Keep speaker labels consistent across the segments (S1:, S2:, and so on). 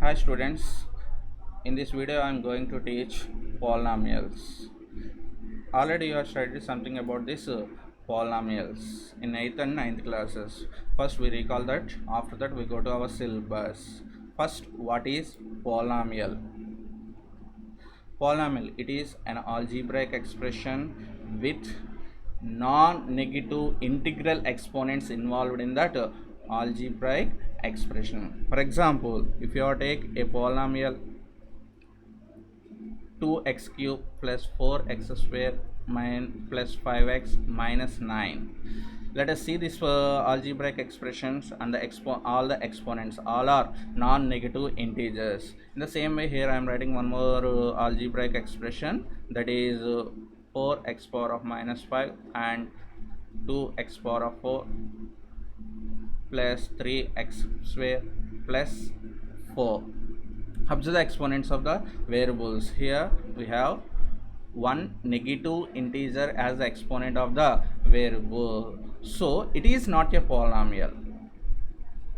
S1: Hi students, in this video I am going to teach polynomials. Already you have studied something about this polynomials in 8th and 9th classes. First we recall that, after that we go to our syllabus. First, what is polynomial? Polynomial, it is an algebraic expression with non-negative integral exponents involved in that algebraic expression. For example, if you take a polynomial 2x cube plus 4x square plus 5x minus 9. Let us see this algebraic expressions, and all the exponents all are non-negative integers. In the same way, here I am writing one more algebraic expression, that is 4x power of minus 5 and 2x power of 4 plus 3x square plus 4. Observe the exponents of the variables. Here we have one negative integer as the exponent of the variable, so it is not a polynomial.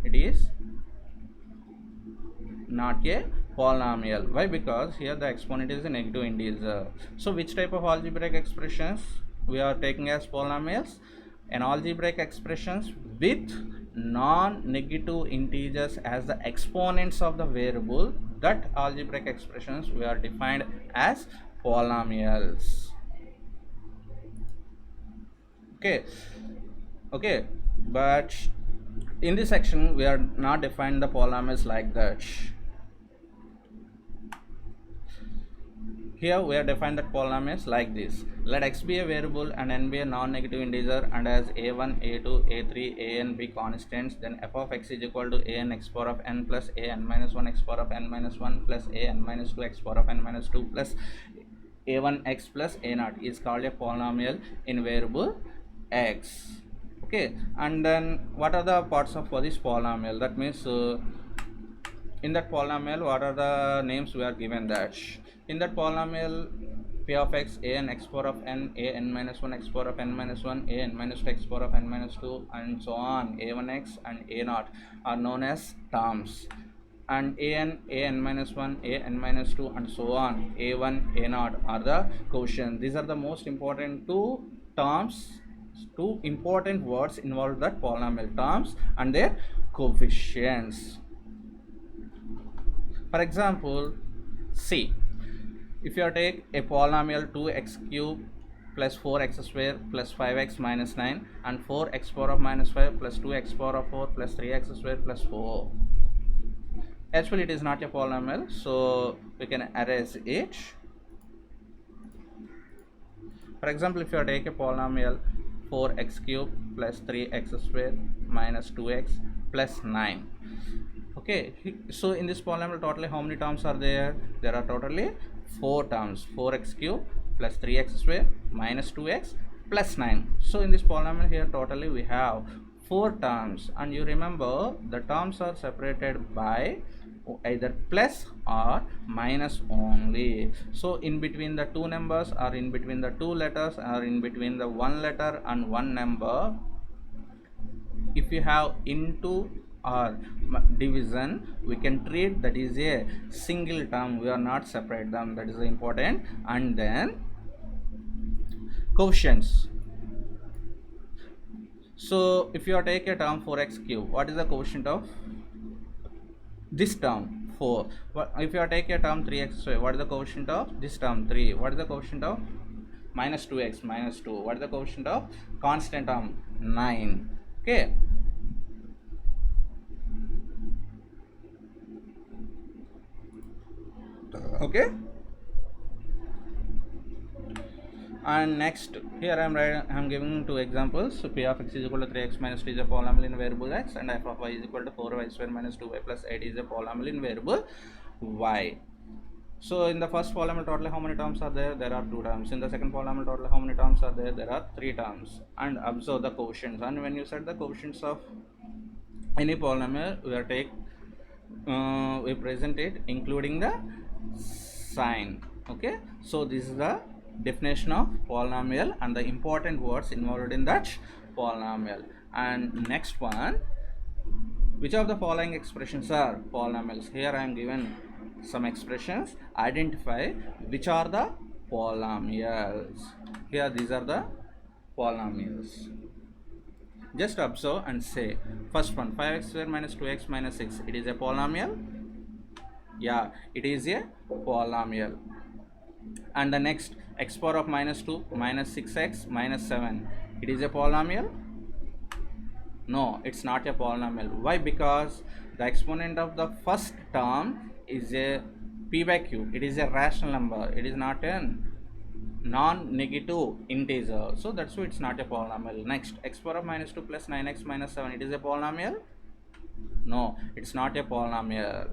S1: It is not a polynomial. Why? Because here the exponent is a negative integer. So which type of algebraic expressions we are taking as polynomials? An algebraic expressions with non-negative integers as the exponents of the variable, that algebraic expressions we are defined as polynomials. Okay, but in this section we are not defined the polynomials like that. Here we have defined that polynomials like this. Let x be a variable and n be a non-negative integer, and as a1, a2, a3, an be constants, then f of x is equal to an x power of n plus an minus 1 x power of n minus 1 plus an minus 2 x power of n minus 2 plus a1x plus a0 is called a polynomial in variable x. Okay, and then what are the parts of this polynomial? That means in that polynomial what are the names we are given that. In that polynomial, p of x, a n x power of n, a n minus 1 x power of n minus 1, a n minus 2 x power of n minus 2, and so on, a1x and a0 are known as terms, and an minus 1, an minus 2, and so on, a1, a0 are the quotients. These are the most important two terms, two important words involved in that polynomial: terms and their coefficients. For example, see, if you take a polynomial 2x cube plus 4x square plus 5x minus 9 and 4x power of minus 5 plus 2x power of 4 plus 3x square plus 4. Actually it is not a polynomial, so we can erase it. For example, if you take a polynomial 4x cube plus 3x square minus 2x plus 9. Okay, so in this polynomial totally how many terms are there? There are totally 4 terms: 4x cube plus 3x square minus 2x plus 9. So in this polynomial here totally we have 4 terms, and you remember the terms are separated by either plus or minus only. So in between the two numbers, or in between the two letters, or in between the one letter and one number, if you have into or division, we can treat that is a single term. We are not separate them, that is important. And then quotients. So if you take a term 4x cube, what is the quotient of this term? 4. If you take a term 3x, what is the quotient of this term? 3. What is the quotient of minus 2x? Minus 2. What is the quotient of constant term? 9. Okay. Okay, and next here I am giving two examples. So p of x is equal to 3x minus 2 is a polynomial in variable x, and f of y is equal to 4y square minus 2y plus 8 is a polynomial in variable y. So in the first polynomial totally how many terms are there? There are 2 terms. In the second polynomial totally how many terms are there? There are 3 terms. And observe the quotients, and when you set the quotients of any polynomial, we present it including the sign. Okay, so this is the definition of polynomial and the important words involved in that polynomial. And next one, Which of the following expressions are polynomials? Here I am given some expressions. Identify which are the polynomials. Here these are the polynomials. Just observe and say. First one, 5x square minus 2x minus 6. It is a polynomial? Yeah, it is a polynomial. And the next, x power of minus 2 minus 6x minus 7. It is a polynomial? No, it's not a polynomial. Why? Because the exponent of the first term is a p by q. It is a rational number. It is not a non-negative integer. So that's why it's not a polynomial. Next, x power of minus 2 plus 9x minus 7. It is a polynomial? No, it's not a polynomial.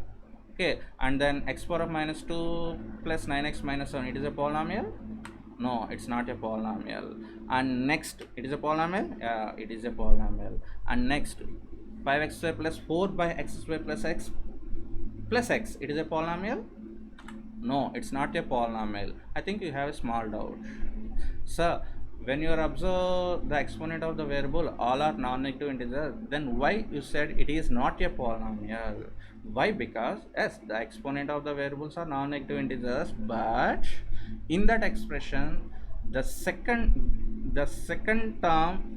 S1: Okay, and then x power of minus 2 plus 9x minus 7. It is a polynomial? No, it's not a polynomial. And next, it is a polynomial? Yeah, it is a polynomial. And next, 5x square plus 4 by x square plus x plus x. It is a polynomial? No, it's not a polynomial. I think you have a small doubt. So, when you observe the exponent of the variable all are non-negative integers, then why you said it is not a polynomial? Why? Because yes, the exponent of the variables are non-negative integers, but in that expression the second term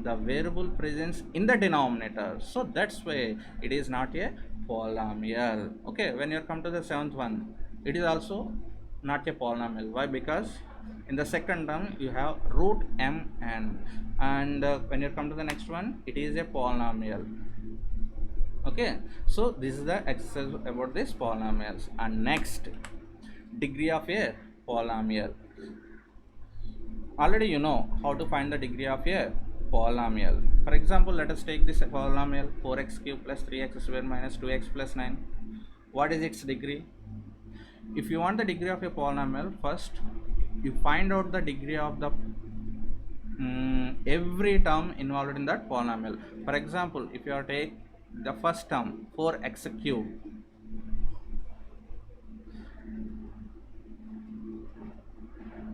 S1: the variable presents in the denominator, so that's why it is not a polynomial. Okay, when you come to the seventh one, it is also not a polynomial. Why? Because in the second term you have root mn, and when you come to the next one, it is a polynomial. Okay, so this is the exercise about this polynomials. And next, degree of a polynomial. Already you know how to find the degree of a polynomial. For example, let us take this polynomial 4x cube plus 3x square minus 2x plus 9. What is its degree? If you want the degree of a polynomial, first you find out the degree of the every term involved in that polynomial. For example, if you are take the first term 4x cube,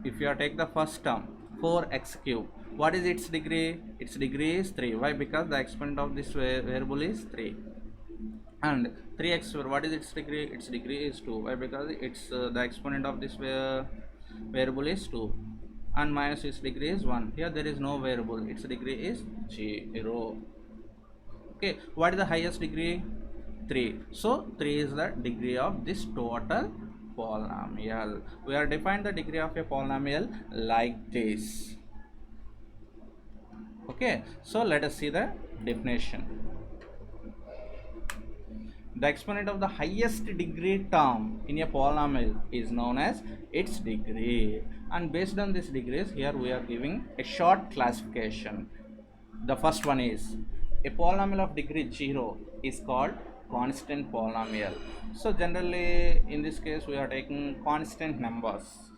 S1: if you take the first term 4x cube, what is its degree? Its degree is 3. Why? Because the exponent of this variable is 3. And 3x square, what is its degree? Its degree is 2. Why? Because it's the exponent of this variable is 2, and minus its degree is 1. Here there is no variable, its degree is 0. Okay, what is the highest degree? 3. So 3 is the degree of this total polynomial. We are defined the degree of a polynomial like this. Okay, so let us see the definition. The exponent of the highest degree term in a polynomial is known as its degree, and based on these degrees, here we are giving a short classification. The first one is a polynomial of degree 0 is called constant polynomial. So generally in this case we are taking constant numbers.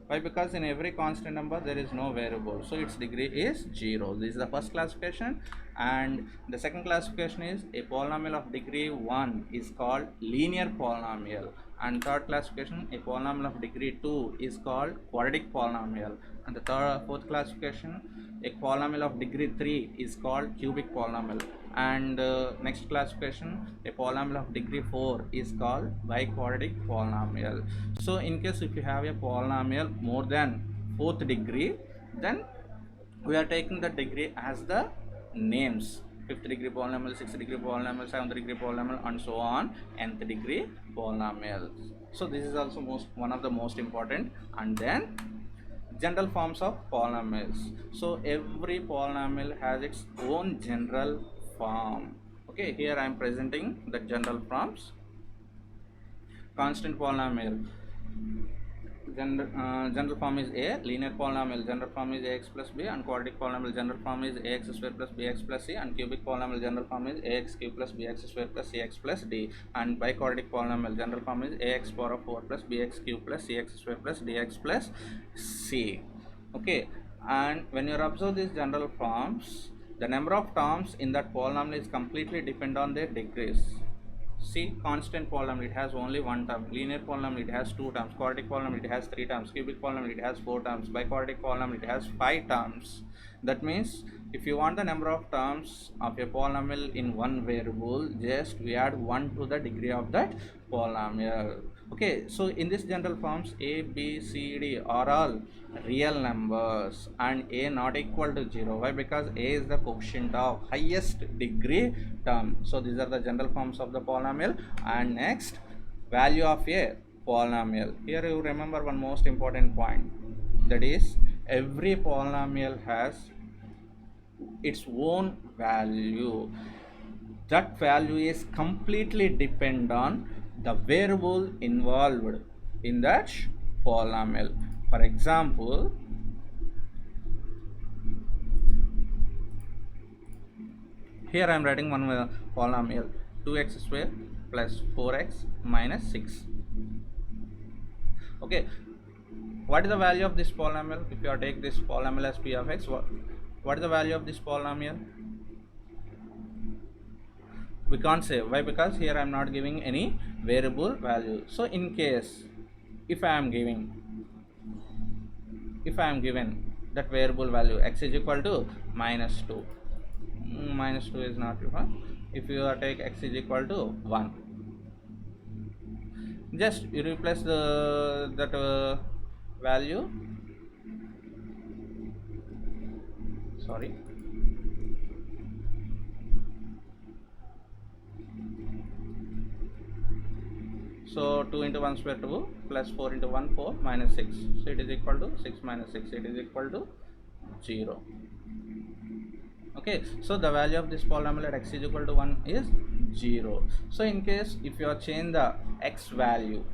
S1: Why? Because in every constant number there is no variable, so its degree is 0. This is the first classification. And the second classification is a polynomial of degree 1 is called linear polynomial. And third classification, a polynomial of degree 2 is called quadratic polynomial. And the fourth classification, a polynomial of degree 3 is called cubic polynomial. And next classification, a polynomial of degree 4 is called biquadratic polynomial. So in case if you have a polynomial more than 4th degree, then we are taking the degree as the names: 5th degree polynomial, 6th degree polynomial, 7th degree polynomial, and so on, nth degree polynomial. So this is also one of the most important. And then general forms of polynomials. So every polynomial has its own general form. Okay, here I am presenting the general forms. Constant polynomial, general form is a. Linear polynomial, general form is ax plus b. And quadratic polynomial, general form is ax square plus bx plus c. And cubic polynomial, general form is ax cube plus bx square plus cx plus d. And biquadratic polynomial, general form is ax power of 4 plus bx cube plus cx square plus dx plus c. Okay, and when you observe these general forms, the number of terms in that polynomial is completely depend on their degrees. See, constant polynomial, it has only one term. Linear polynomial, it has two terms. Quadratic polynomial, it has three terms. Cubic polynomial, it has four terms. Biquadratic polynomial, it has five terms. That means if you want the number of terms of a polynomial in one variable, just we add 1 to the degree of that polynomial. Okay, so in this general forms, a, b, c, d are all real numbers and a not equal to 0. Why? Because a is the coefficient of highest degree term. So these are the general forms of the polynomial. And next, value of a polynomial. Here you remember one most important point, that is every polynomial has its own value. That value is completely depend on the variable involved in that polynomial. For example, here I am writing one polynomial 2x square plus 4x minus 6. Okay, what is the value of this polynomial? If you take this polynomial as p of x, what is the value of this polynomial? We can't say. Why? Because here I am not giving any variable value. So in case if I am given that variable value x is equal to minus 2, minus 2 is not given. If you take x is equal to 1, just you replace that value, sorry, so 2 into 1 square 2 plus 4 into 1 4 minus 6, so it is equal to 6 minus 6, it is equal to 0. Okay, so the value of this polynomial at x is equal to 1 is 0. So in case if you change the x value,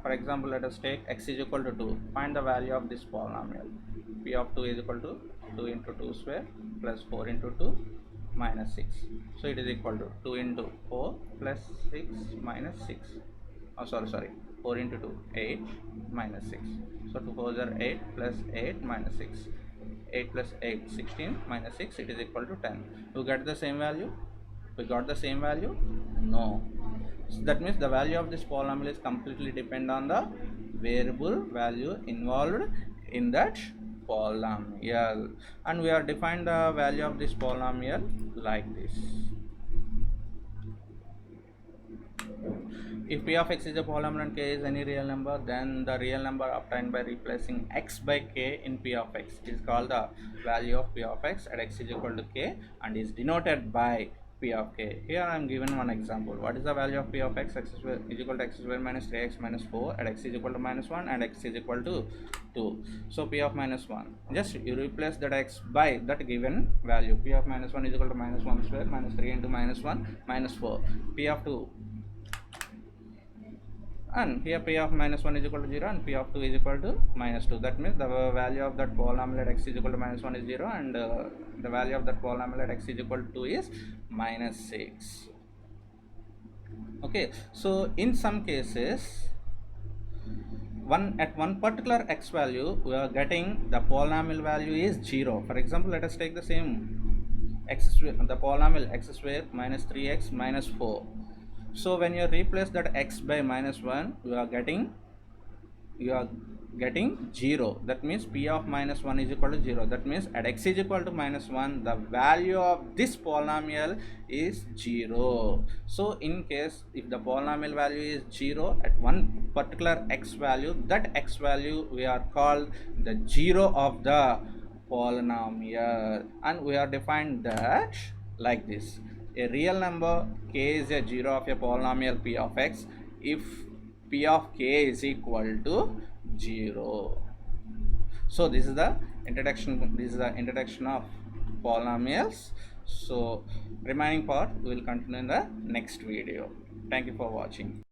S1: for example, let us take x is equal to 2, find the value of this polynomial. P of 2 is equal to 2 into 2 square plus 4 into 2 minus 6, so it is equal to 2 into 4 plus 6 minus 6, oh sorry 4 into 2 8 minus 6, so 2 4s are 8 plus 8 minus 6, 8 plus 8 16 minus 6, it is equal to 10. You get the same value? We got the same value? No. So that means the value of this polynomial is completely depend on the variable value involved in that polynomial, and we are defined the value of this polynomial like this. If p of x is a polynomial and k is any real number, then the real number obtained by replacing x by k in p of x is called the value of p of x at x is equal to k and is denoted by p of k. Here I am given one example. What is the value of p of x? X is equal to x square minus 3x minus 4 at x is equal to minus 1 and x is equal to 2. So p of minus 1, just you replace that x by that given value. P of minus 1 is equal to minus 1 square minus 3 into minus 1 minus 4. P of 2, and here p of minus 1 is equal to 0 and p of 2 is equal to minus 2. That means the value of that polynomial at x is equal to minus 1 is 0 and the value of that polynomial at x is equal to 2 is minus 6. Okay, so in some cases at one particular x value we are getting the polynomial value is 0. For example, let us take the same x square, the polynomial x square minus 3x minus 4. So when you replace that x by minus 1, you are getting 0. That means p of minus 1 is equal to 0. That means at x is equal to minus 1, the value of this polynomial is 0. So in case if the polynomial value is 0 at one particular x value, that x value we are called the 0 of the polynomial, and we are defined that like this. A real number k is a 0 of a polynomial p of x if p of k is equal to 0. So this is the introduction of polynomials. So remaining part we will continue in the next video. Thank you for watching.